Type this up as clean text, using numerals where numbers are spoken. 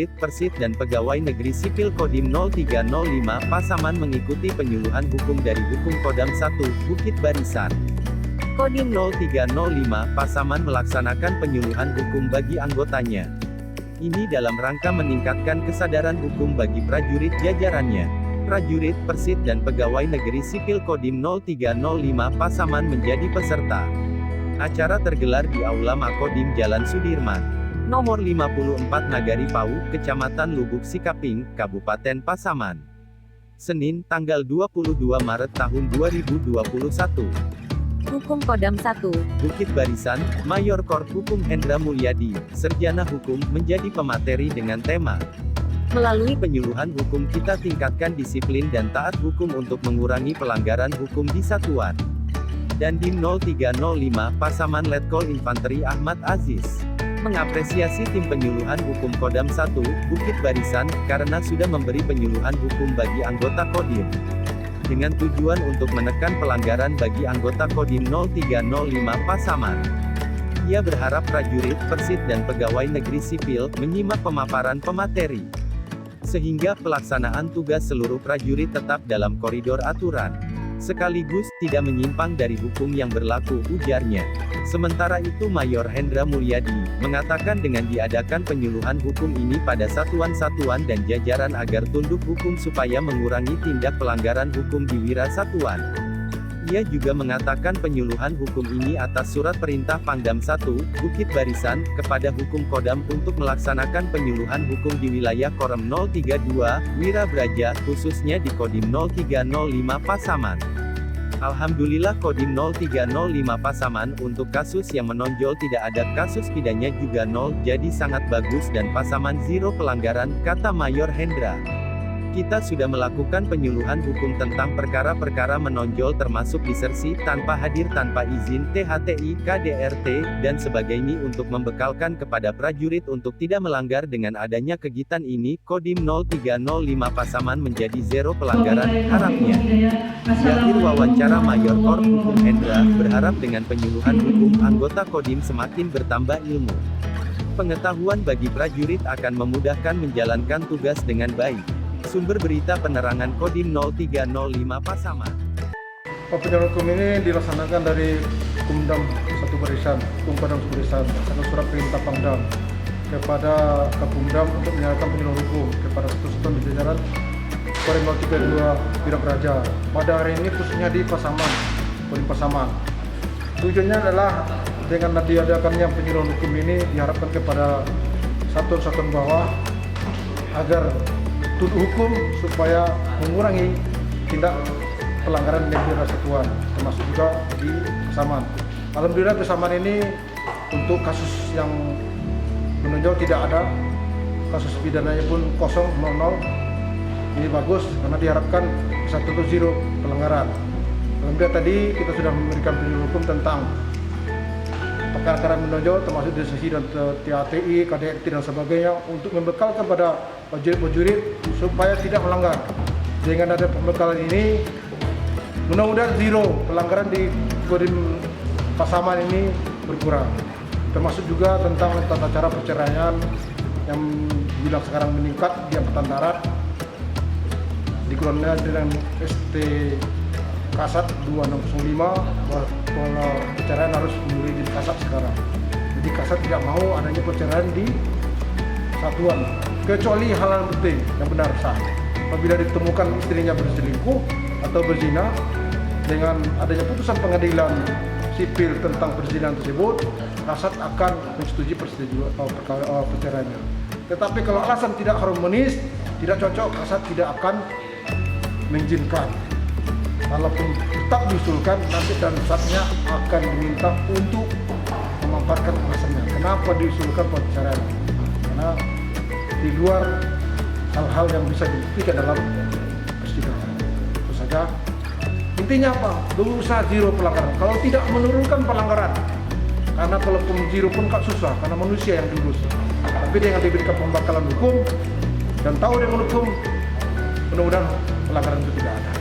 prajurit, Persit dan pegawai negeri sipil Kodim 0305 Pasaman mengikuti penyuluhan hukum dari Hukum Kodam 1, Bukit Barisan. Kodim 0305 Pasaman melaksanakan penyuluhan hukum bagi anggotanya. Ini dalam rangka meningkatkan kesadaran hukum bagi prajurit jajarannya. Prajurit, Persit dan pegawai negeri sipil Kodim 0305 Pasaman menjadi peserta. Acara tergelar di Aula Makodim Jalan Sudirman, nomor 54 Nagari Pau, Kecamatan Lubuk Sikaping, Kabupaten Pasaman. Senin, tanggal 22 Maret tahun 2021. Hukum Kodam 1. Bukit Barisan, Mayor Korps Hukum Hendra Mulyadi, Sarjana Hukum, menjadi pemateri dengan tema melalui penyuluhan hukum kita tingkatkan disiplin dan taat hukum untuk mengurangi pelanggaran hukum di satuan. Dandim 0305 Pasaman Letkol Infanteri Ahmad Aziz mengapresiasi tim penyuluhan hukum Kodam 1, Bukit Barisan, karena sudah memberi penyuluhan hukum bagi anggota Kodim. Dengan tujuan untuk menekan pelanggaran bagi anggota Kodim 0305 Pasaman. Ia berharap prajurit, Persit dan pegawai negeri sipil, menyimak pemaparan pemateri. Sehingga pelaksanaan tugas seluruh prajurit tetap dalam koridor aturan. Sekaligus, tidak menyimpang dari hukum yang berlaku, ujarnya. Sementara itu Mayor Hendra Mulyadi, mengatakan dengan diadakan penyuluhan hukum ini pada satuan-satuan dan jajaran agar tunduk hukum supaya mengurangi tindak pelanggaran hukum di wira satuan. Ia juga mengatakan penyuluhan hukum ini atas surat perintah Pangdam 1, Bukit Barisan, kepada Hukum Kodam untuk melaksanakan penyuluhan hukum di wilayah Korem 032, Wira Braja, khususnya di Kodim 0305 Pasaman. Alhamdulillah Kodim 0305 Pasaman untuk kasus yang menonjol tidak ada kasus pidana juga nol, jadi sangat bagus dan Pasaman zero pelanggaran, kata Mayor Hendra. Kita sudah melakukan penyuluhan hukum tentang perkara-perkara menonjol termasuk disersi, tanpa hadir tanpa izin, THTI, KDRT, dan sebagainya untuk membekalkan kepada prajurit untuk tidak melanggar. Dengan adanya kegiatan ini, Kodim 0305 Pasaman menjadi zero pelanggaran, harapnya. Di akhir wawancara Mayor Korps Hukum Hendra, berharap dengan penyuluhan hukum, anggota Kodim semakin bertambah ilmu pengetahuan bagi prajurit akan memudahkan menjalankan tugas dengan baik. Sumber berita penerangan Kodim 0305 Pasaman. Penyuluhan hukum ini dilaksanakan dari Kumdam 1 Barisan, Hukum Kodam 1 Barisan, atas surat perintah Pangdam kepada Kapumdam untuk menyalurkan penyuluhan hukum kepada satuan di jajaran Korem 032 Wira Braja. Pada hari ini khususnya di Pasaman, Kodim Pasaman. Tujuannya adalah dengan diadakannya penyuluhan hukum ini diharapkan kepada satuan-satuan bawah agar tunduk hukum supaya mengurangi tindak pelanggaran di wira satuan, termasuk juga di Pasaman. Alhamdulillah Pasaman ini untuk kasus yang menonjol tidak ada, kasus pidananya pun kosong, 00. Ini bagus karena diharapkan bisa tutup zero pelanggaran. Alhamdulillah tadi kita sudah memberikan penyuluhan hukum tentang perkara-perkara menonjol termasuk DSI dan THTI, KDRT dan sebagainya untuk membekal kepada prajurit supaya tidak melanggar. Dengan ada pembekalan ini, mudah-mudahan zero pelanggaran di Kodim Pasaman ini berkurang. Termasuk juga tentang tata cara perceraian yang bilang sekarang meningkat di Angkatan Darat. Dikeluarkan dengan ST Kasat 2605 bahwa perceraian harus mulai di Kasat sekarang. Jadi Kasat tidak mau adanya perceraian di satuan kecuali hal-hal penting yang benar sah. Apabila ditemukan istrinya berselingkuh atau berzina, dengan adanya putusan pengadilan sipil tentang perzinahan tersebut, Kasat akan menyetujui persetujuan perceraiannya. Tetapi kalau alasan tidak harmonis, tidak cocok, Kasat tidak akan mengizinkan. Walaupun tetap diusulkan, nanti dan saatnya akan diminta untuk memaparkan alasannya. Kenapa diusulkan perceraian? Karena di luar hal-hal yang bisa dibuktikan dalam persidangan. Itu saja. Intinya apa? Berusaha zero pelanggaran. Kalau tidak menurunkan pelanggaran, karena kalau zero pun kan susah, karena manusia yang diurus. Tapi dengan diberikan pembekalan hukum dan tahu dengan hukum, mudah-mudahan pelanggaran itu tidak ada.